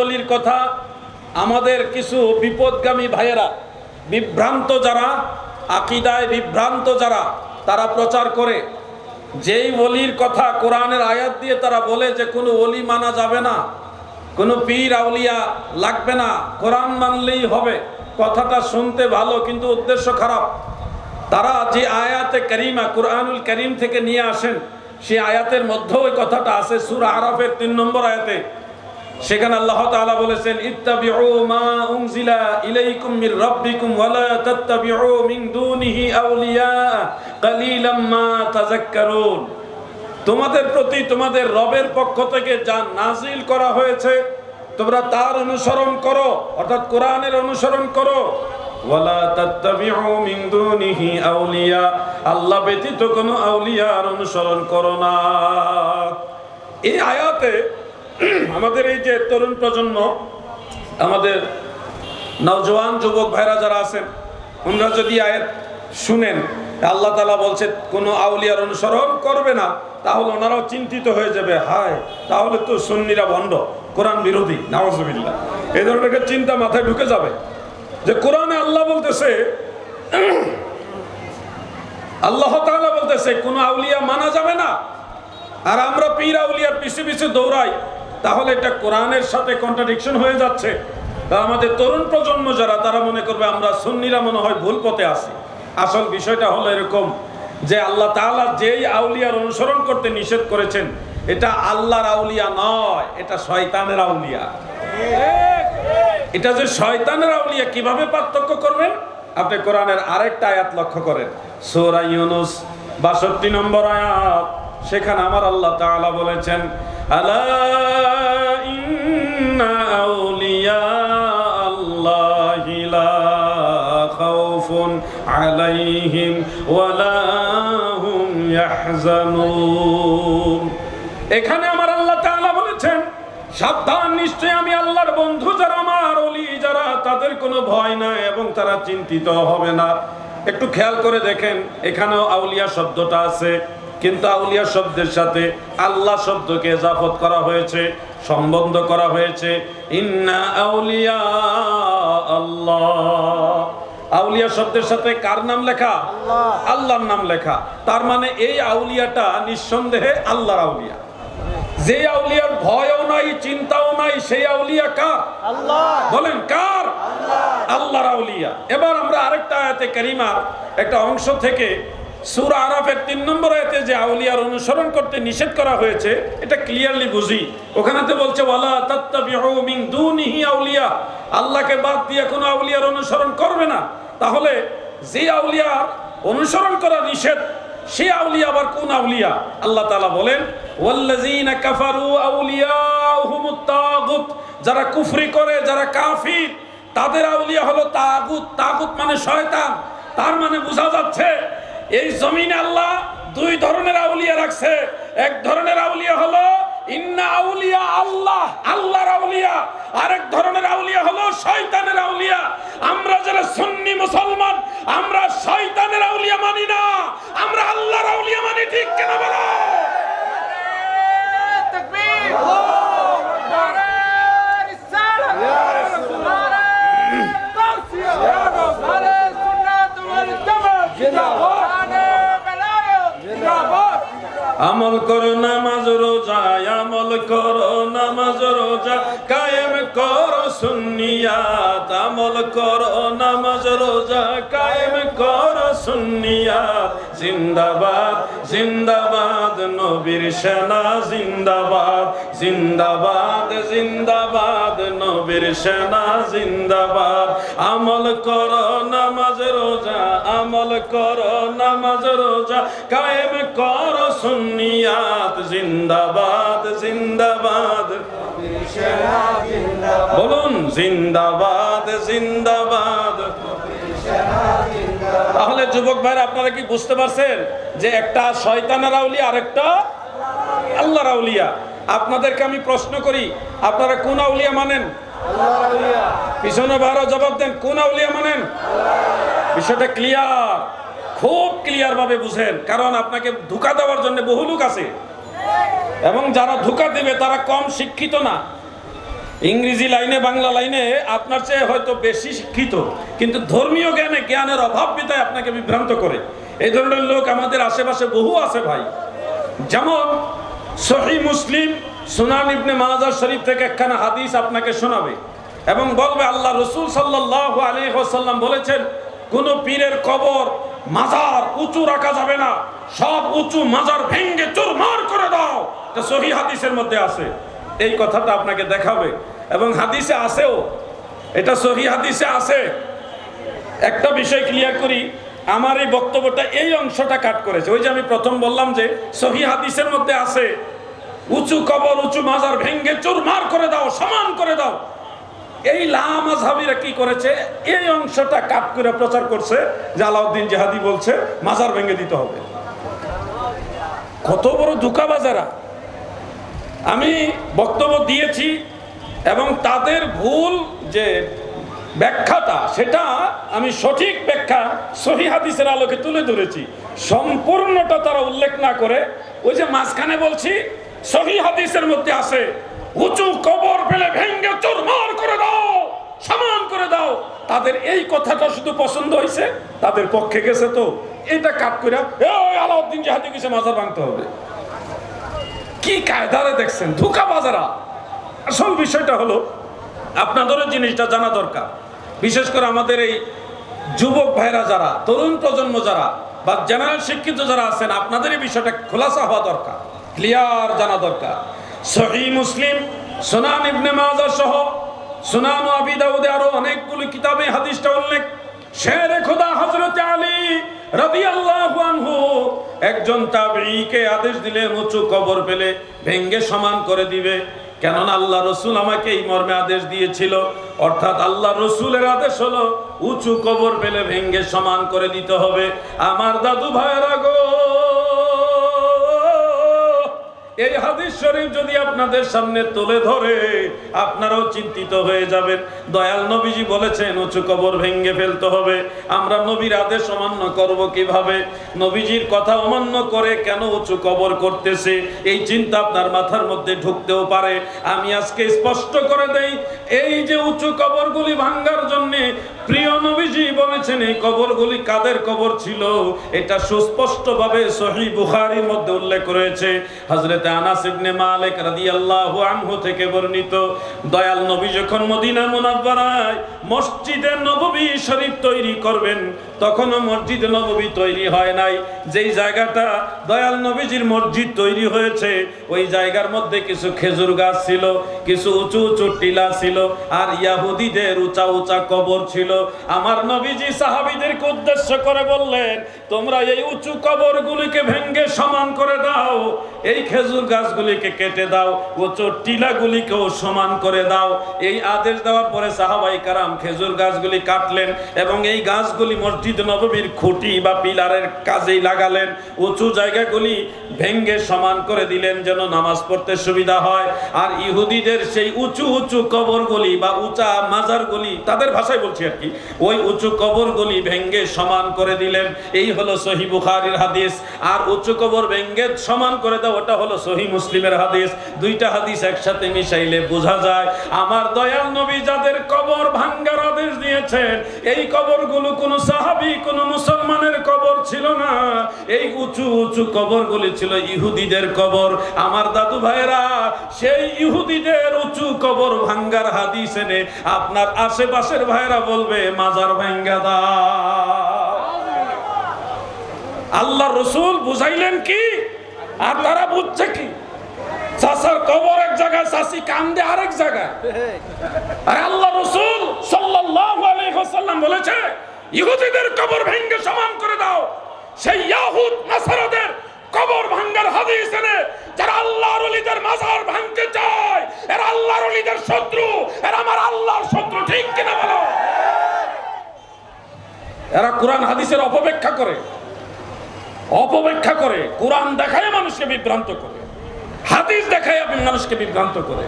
ওলির কথা আমাদের কিছু বিপদগামী ভাইয়েরা, বিভ্রান্ত যারা, আকীদায় বিভ্রান্ত যারা, তারা প্রচার করে যেই ওলির কথা কোরআনের আয়াত দিয়ে তারা বলে যে কোনো ওলি মানা যাবে না, কোনো পীর আউলিয়া লাগবে না, কোরআন মানলেই হবে। কথাটা শুনতে ভালো কিন্তু উদ্দেশ্য খারাপ। তারা যে আয়াতে কারিমা কুরআনুল কারীম থেকে নিয়ে আসেন, সেই আয়াতের মধ্যেও ওই কথাটা আছে। সূরা আরাফের 3 নম্বর আয়াতে সেখানে আল্লাহ তাআলা বলেছেন, ইত্তাবিউ মা উনজিলা ইলাইকুম মির রাব্বিকুম ওয়া লা তাত্তাবিউ মিন দুনিহি আউলিয়া কালিলাম মা তাযাক্কারুন। তোমাদের প্রতি তোমাদের রবের পক্ষ থেকে যা নাজিল করা হয়েছে তোমরা তার অনুসরণ করো, অর্থাৎ কোরআনের অনুসরণ করো। ওয়ালা তাত্তাবিউ মিন দুনিহি আউলিয়া, আল্লাহ ব্যতীত কোনো আউলিয়ার অনুসরণ করো না। এই আয়াতে আমাদের এই যে তরুণ প্রজন্ম, আমাদের নওজোয়ান যুবক ভাইরা যারা আছেন, ওনারা যদি আয়াত শুনেন আল্লাহ তাআলা বলছে কোনো আউলিয়ার অনুসরণ করবে না, তাহলে ওনারাও চিন্তিত হয়ে যাবে, হায় তাহলে তো সুন্নিরা ভণ্ড, কোরআন বিরোধী, নাউজুবিল্লাহ। এই ধরনের একটা চিন্তা মাথায় ঢুকে যাবে যে কোরআনে আল্লাহ বলতেছে, আল্লাহ তাআলা বলতেছে কোনো আউলিয়া মানা যাবে না, আর আমরা পীর আউলিয়ার পিছে পিছে দৌড়াই, তাহলে এটা কোরআনের সাথে কন্ট্রাডিকশন হয়ে যাচ্ছে। আমাদের তরুণ প্রজন্ম যারা, তারা মনে করবে আমরা সুন্নিরা মনে হয় ভুল পথে আছি। আসল বিষয়টা হলো এরকম যে আল্লাহ তাআলা যেই আউলিয়ার অনুসরণ করতে নিষেধ করেছেন, এটা আল্লাহর আউলিয়া নয়, এটা শয়তানের আউলিয়া। এটা যে শয়তানের আউলিয়া কিভাবে পার্থক্য করবেন? আপনি কোরআনের আরেকটা আয়াত লক্ষ্য করেন, সূরা ইউনূস ৬২ নম্বর আয়াত। সেখানে আমার আল্লাহ তাআলা বলেছেন, আলা ইন্না আউলিয়া আল্লাহি লা খাউফুন আলাইহিম ওয়ালা হুম ইয়াহজানুন। এখানে আমার আল্লাহ তাআলা বলেছেন, সাবধান, নিশ্চয় আমি আল্লাহর বন্ধু যারা, আমার ওলি যারা, তাদের কোনো ভয় নাই এবং তারা চিন্তিত হবে না। একটু খেয়াল করে দেখেন, এখানেও আউলিয়া শব্দটা আছে, কিন্তু আউলিয়া শব্দের সাথে আল্লাহ শব্দকে ইজাফত করা হয়েছে, সম্বন্ধ করা হয়েছে। ইন্না আউলিয়া আল্লাহ, আউলিয়া শব্দের সাথে কার নাম লেখা? আল্লাহর নাম লেখা। তার মানে এই আউলিয়াটা নিঃসন্দেহে আল্লাহর আউলিয়া। যে আউলিয়ার ভয়ও নাই, চিন্তাও নাই, সেই আউলিয়া কার? আল্লাহ। বলেন কার? আল্লাহর আউলিয়া। এবার আমরা আরেকটা আয়াতে কারিমার একটা অংশ থেকে সূরা আরাফের 3 নম্বর আয়াতে যে আউলিয়ার অনুসরণ করতে নিষেধ করা হয়েছে, এটা ক্লিয়ারলি বুঝি। ওখানেতে বলছে ওয়ালা তাত্তাবিউ মিন দুনিহি আউলিয়া, আল্লাহকে বাদ দিয়ে কোনো আউলিয়ার অনুসরণ করবে না। তাহলে যে আউলিয়ার অনুসরণ করা নিষেধ, সেই আউলিয়া আবার কোন আউলিয়া? আল্লাহ তাআলা বলেন, ওয়াল্লাযীনা কাফারু আউলিয়াহুমুত তাগুত, যারা কুফরি করে, যারা কাফির, তাদের আউলিয়া হলো তাগুত। তাগুত মানে শয়তান। তার মানে বোঝা যাচ্ছে এই জমিনে আল্লাহ দুই ধরনের আউলিয়া রাখছে। এক ধরনের আউলিয়া হলো ইন্না আউলিয়া আল্লাহ, আল্লাহর আউলিয়া। আরেক ধরনের আউলিয়া হলো শয়তানের আউলিয়া। আমরা যারা সুন্নি মুসলমান, আমরা শয়তানের আউলিয়া মানি না, আমরা আল্লাহর আউলিয়া মানি। ঠিক কিনা বলো? তাকবীর, নারে রিসালাত, নারে তাওসিয়া, নারে সুন্নাত ওয়াল জামাত, জিন্দাবাদ। আমল করো নামাজ রোজা, আমল করো নামাজ রোজা, কায়েম করো সুন্নিয়াত। আমল করো নামাজ রোজা, কায়েম করো সুন্নিয়াত। জিন্দাবাদ জিন্দাবাদ নবীর সেনা, জিন্দাবাদ জিন্দাবাদ জিন্দাবাদ নবীর সেনা, জিন্দাবাদ। আমল করো নামাজ রোজা, আমল করো নামাজ রোজা, কায়েম করো সুন্নিয়াত। জিন্দাবাদ জিন্দাবাদ, বলুন জিন্দাবাদ জিন্দাবাদ। তাহলে যুবক ভাইরা, আপনারা কি বুঝতে পারছেন যে একটা শয়তানের আউলিয়া আর একটা আল্লাহর আউলিয়া? আপনাদেরকে আমি প্রশ্ন করি, আপনারা কোন আউলিয়া মানেন? আল্লাহর আউলিয়া। পিছনে বারো জবাব দেন, কোন আউলিয়া মানেন? বিষয়টা ক্লিয়ার, খুব ক্লিয়ার ভাবে বুঝেন, কারণ আপনাকে ধোঁকা দেওয়ার জন্য বহু লোক আছে এবং যারা ধোঁকা দেবে তারা কম শিক্ষিত না। ইংরেজি লাইনে বাংলা লাইনে আপনার চেয়ে হয়তো বেশি শিক্ষিত, কিন্তু ধর্মীয় জ্ঞানের অভাব বিধায় আপনাকে বিভ্রান্ত করে। এই ধরনের লোক আমাদের আশেপাশে বহু আছে ভাই। যেমন সহিহ মুসলিম সুনান ইবনে মাজাহ শরীফ থেকে একখানা হাদিস আপনাকে শোনাবে এবং বলবে আল্লাহ রসুল সাল্লাল্লাহু আলাইহি ওয়াসাল্লাম বলেছেন, কোন পীরের কবর মাজার উঁচু রাখা যাবে না, সব উঁচু মাজার ভেঙ্গে চুরমার করে দাও। এটা সহিহ হাদিসের মধ্যে আছে। এই কথাটা আপনাকে দেখাবে এবং হাদিসে আছেও, এটা সহিহ হাদিসে আছে। একটা বিষয় ক্লিয়ার করি, আমার এই বক্তব্যটা এই অংশটা কাট করেছে। ওই যে আমি প্রথম বললাম যে সহিহ হাদিসের মধ্যে আছে উঁচু কবর উঁচু মাজার ভেঙ্গে চুরমার করে দাও, সমান করে দাও। এই লামাযহাবীরা কি করেছে, এই অংশটা কাট করে প্রচার করছে যে আলাউদ্দিন জিহাদি বলছে মাজার ভেঙে দিতে হবে। কত বড় ধোঁকাবাজেরা! আমি বক্তব্য দিয়েছি এবং তাদের ভুল যে ব্যাখ্যাটা, সেটা আমি সঠিক ব্যাখ্যা সহিহ হাদিসের আলোকে তুলে ধরেছি। সম্পূর্ণটা তারা উল্লেখ না করে ওই যে মাঝখানে বলছি সহিহ হাদিসের মধ্যে আছে উঁচু কবর ফেলে ভেঙ্গে চুরমার করে দাও, সমান করে দাও। তাদের এই কথাটা শুধু পছন্দ হয়েছে, তাদের পক্ষে গেছে, তো এটা কাট করে আলাউদ্দিন জিহাদি কিছু মাজার ভাঙতে হবে। কি কায়দারে দেখছেন ধোঁকাবাজেরা! আসল বিষয়টা হলো আপনাদেরও জিনিসটা জানা দরকার, বিশেষ করে আমাদের এই যুবক ভাইরা যারা, তরুণ প্রজন্ম যারা বা জেনারেল শিক্ষিত যারা আছেন, আপনাদের এই বিষয়টা খোলাসা হওয়া দরকার, ক্লিয়ার জানা দরকার। সহিহ মুসলিম সুনান ইবনে মাজাহ সহ সুনান আবি দাউদে আরো অনেকগুলো কিতাবে হাদিসটা উল্লেখ। শেরে খোদা হযরত আলী রাদিয়াল্লাহু আনহু একজন তাবেঈকে আদেশ দিলেন উঁচু কবর পেলে ভেঙ্গে সমান করে দিবে, কেননা আল্লাহ রসুল আমাকে এই মর্মে আদেশ দিয়েছিল। অর্থাৎ আল্লাহ রসুলের আদেশ হলো উঁচু কবর পেলে ভেঙ্গে সমান করে দিতে হবে। আমার দাদু ভাইরা গো, এই হাদিস শরীফ যদি আপনাদের সামনে তুলে ধরে আপনারাও চিন্তিত হয়ে যাবেন। দয়াল নবীজি বলেছেন উঁচু কবর ভেঙ্গে ফেলতে হবে, আমরা নবীর আদেশ অমান্য করব কিভাবে? নবীজির কথা অমান্য করে কেন উঁচু কবর করতেছে, এই চিন্তা আপনার মাথার মধ্যে ঢুকতেও পারে। আমি আজকে স্পষ্ট করে দেই, এই যে উঁচু কবরগুলি ভাঙ্গার জন্য প্রিয় নবীজি বলেছেন এই কবরগুলি কাদের কবর ছিল, এটা সুস্পষ্টভাবে সহিহ বুখারীর মধ্যে উল্লেখ রয়েছে। হযরত আনাস ইবনে মালিক রাদিয়াল্লাহু আনহু থেকে বর্ণিত, দয়াল নবী যখন মদিনা মুনাওয়ারায় মসজিদে নববী শরীফ তৈরি করবেন, তখনও মসজিদে নববী তৈরি হয় নাই। যেই জায়গাটা দয়াল নবীজির মসজিদ তৈরি হয়েছে, ওই জায়গার মধ্যে কিছু খেজুর গাছ ছিল, কিছু উঁচু উঁচু টিলা ছিল, আর ইয়াহুদীদের উঁচা উঁচা কবর ছিল। আমার নবীজি সাহাবীদেরকে উদ্দেশ্য করে বললেন, তোমরা এই উঁচু কবরগুলিকে ভেঙ্গে সমান করে দাও, এই খেজুর গাছগুলিকে কেটে দাও, উঁচু টিলাগুলিকেও সমান করে দাও। এই আদেশ দেওয়ার পরে সাহাবাই কারাম খেজুর গাছগুলি কাটলেন এবং এই গাছগুলি মসজিদ নববীর খুঁটি বা পিলারের কাজেই লাগালেন। উঁচু জায়গাগুলি ভেঙ্গে সমান করে দিলেন যেন নামাজ পড়তে সুবিধা হয়। আর ইহুদিদের সেই উঁচু উঁচু কবরগুলি বা উঁচা মাজারগুলি, তাদের ভাষায় বলছি আর কি, ওই উঁচু কবরগুলি ভেঙ্গে সমান করে দিলেন। এই হলো সহিহ বুখারীর হাদিস। আর উঁচু কবর ভেঙ্গে সমান করে দাও, ওটা হলো সহিহ মুসলিমের হাদিস। দুইটা হাদিস একসাথে মিশাইলে বোঝা যায় আমার দয়াল নবী যাদের কবর ভাঙ্গার আদেশ দিয়েছেন, এই কবরগুলো কোনো সাহাবী কোনো মুসলমানের কবর ছিল না। এই উঁচু উঁচু কবরগুলি ছিল ইহুদিদের কবর। আমার দাদু ভাইরা, সেই ইহুদিদের উঁচু কবর ভাঙ্গার হাদিস এনে আপনার আশেপাশের ভাইরা বলবে মাজার ভাঙ্গা দাও। আল্লাহ রসুল বুঝাইলেন কি আর তারা বুঝছে কি? চাচার কবর এক জায়গায়, চাচি কান্দে আরেক জায়গায়। আর আল্লাহ রসুল সাল্লাল্লাহু আলাইহি ওয়াসাল্লাম বলেছে ইহুদিদের কবর ভেঙ্গে সমান করে দাও। সেই ইয়াহুদ নাসারাদের কবর ভাঙ্গার হাদিস এনে যারা আল্লাহর ওলিদের মাজার ভাঙতে চায়, এরা আল্লাহর ওলিদের শত্রু, এরা আমার আল্লাহর শত্রু। ঠিক কিনা বলো? এরা কোরআন হাদিসের অপব্যাখ্যা করে, অপব্যাখ্যা করে, কোরআন দেখায় মানুষকে বিভ্রান্ত করে, হাদিস দেখায় মানুষকে বিভ্রান্ত করে।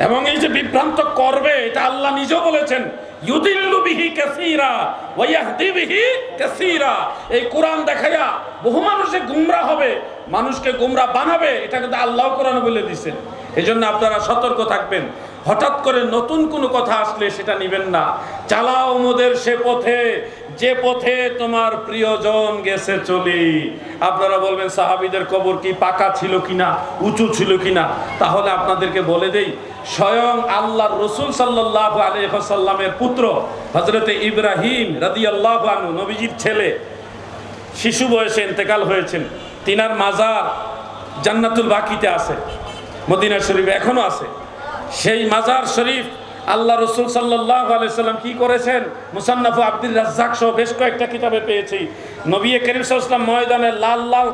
এবং এই যে বিভ্রান্ত করবে, এটা আল্লাহ নিজেও বলেছেন, ইউদিল্লু বিহি কাসীরা ওয়া ইয়াহদি বিহি কাসীরা। এই কোরআন দেখায়া বহু মানুষে গুমরাহ হবে, মানুষকে গুমরাহ বানাবে, এটা কিন্তু আল্লাহ কোরআনে বলে দিয়েছেন। এজন্য আপনারা সতর্ক থাকবেন। হঠাৎ করে নতুন কোনো কথা আসলে সেটা নিবেন না। চালাও মোদের সে পথে, যে পথে তোমার প্রিয়জন গেছে চলি। আপনারা বলবেন সাহাবীদের কবর কি পাকা ছিল কিনা, উঁচু ছিল কিনা? তাহলে আপনাদেরকে বলে দেই, স্বয়ং আল্লাহর রসুল সাল্লাল্লাহু আলাইহি ওয়াসাল্লামের পুত্র হযরতে ইব্রাহিম রাদিয়াল্লাহু আনহু, নবীজির ছেলে, শিশু বয়সে ইন্তেকাল হয়েছেন। তিনার মাজার জান্নাতুল বাকিতে আছে, মদিনা শরীফে এখনো আছে। সেই মাজার শরীফ আল্লাহ রসুল সাল্লাল্লাহু আলাইহি ওয়াসাল্লাম কি করেছেন, মুসান্নাফ আব্দুর রাজ্জাক সহ বেশ কয়েকটা কিতাবে পেয়েছি। নবী করিম সাল্লাল্লাহু আলাইহি ওয়াসাল্লাম ময়দানে লাল লাল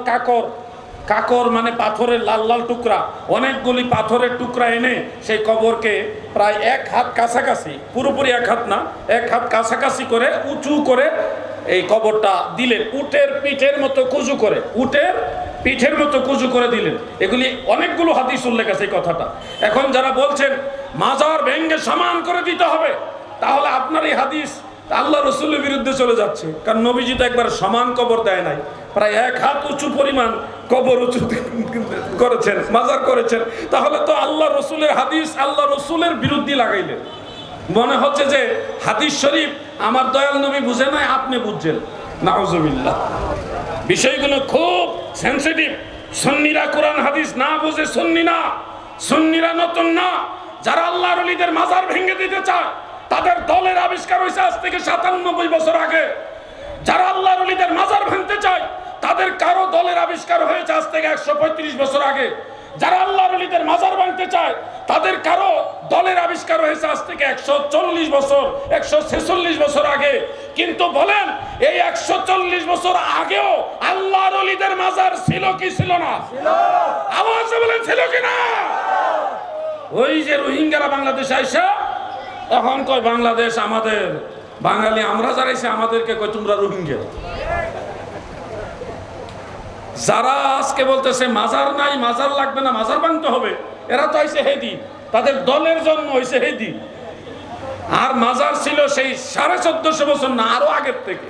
কাকর মানে পাথরের লাল লাল টুকরা, অনেকগুলি পাথরের টুকরা এনে সেই কবরকে প্রায় 1 হাত কাছাকাছি, পুরোপুরি 1 হাত না, 1 হাত কাছাকাছি করে উঁচু করে এই কবরটা দিলেন। উটের পিঠের মতো কুজু করে, উটের পিঠের মতো কুজু করে দিলেন। এগুলি অনেকগুলো হাদিস উল্লেখ আছে এই কথাটা। এখন যারা বলছেন মাজার ভেঙ্গে সমান করে দিতে হবে, তাহলে আপনার এই হাদিস আল্লাহ রসুলের বিরুদ্ধে চলে যাচ্ছে। কারণ নবীজি তো একবার সমান কবর দেয় নাই, প্রায় 1 হাত উঁচু পরিমাণ কবর উঁচু করেছেন, মাজার করেছেন। তাহলে তো আল্লাহ রসুলের হাদিস আল্লাহ রসুলের বিরুদ্ধে লাগাইলেন। মনে হচ্ছে যে হাদিস শরীফ আমার দয়াল নবী বুঝে নাই, আপনি বুঝছেন। নাউজুবিল্লাহ। বিষয়গুলো খুব সেনসিটিভ। সুন্নিরা কোরআন হাদিস না বুঝে সুন্নি না, সুন্নিরা নতুন না। যারা আল্লাহর ওলিদের মাজার ভেঙে দিতে চায়, তাদের দলের আবিষ্কার হয়েছে আজ থেকে 97 বছর আগে। যারা আল্লাহর ওলিদের মাজার ভাঙতে চায়, তাদের কারো দলের আবিষ্কার হয়েছে আজ থেকে 135 বছর আগে। যারা আল্লাহর ওলিদের মাজার ভাঙতে চায়, তাদের কারো দলের আবিষ্কার হয়েছে আজ থেকে 140 বছর, 146 বছর আগে। কিন্তু বলেন, এই 140 বছর আগেও আল্লাহর ওলিদের মাজার ছিল কি ছিল না? আওয়াজে বলেন, ছিল কি না? ওই যে রোহিঙ্গারা বাংলাদেশে আইসা এখন কয় বাংলাদেশ আমাদের, বাঙালি আমরা যারা এসে আমাদেরকে কয় তোমরা রোহিঙ্গা। যারা আজকে বলতেছে মাজার নাই, মাজার লাগবে না, মাজার ভাঙতে হবে, এরা তো আইসে হেদি, তাদের দলের জন্ম হয়েছে হেদি। আর মাজার ছিল সেই 1450 বছর না, আরো আগের থেকে।